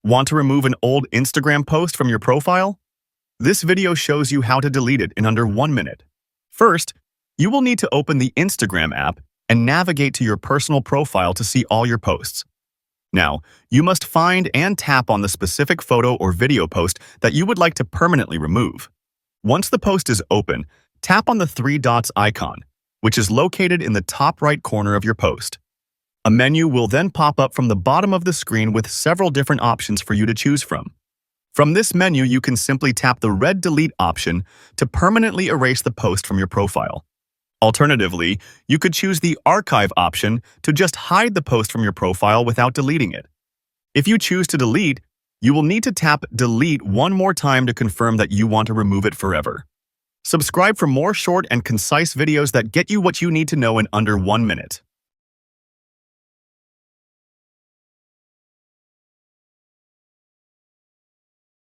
Want to remove an old Instagram post from your profile? This video shows you how to delete it in under 1 minute. First, you will need to open the Instagram app and navigate to your personal profile to see all your posts. Now, you must find and tap on the specific photo or video post that you would like to permanently remove. Once the post is open, tap on the 3 dots icon, which is located in the top right corner of your post. A menu will then pop up from the bottom of the screen with several different options for you to choose from. From this menu, you can simply tap the red delete option to permanently erase the post from your profile. Alternatively, you could choose the archive option to just hide the post from your profile without deleting it. If you choose to delete, you will need to tap delete one more time to confirm that you want to remove it forever. Subscribe for more short and concise videos that get you what you need to know in under 1 minute.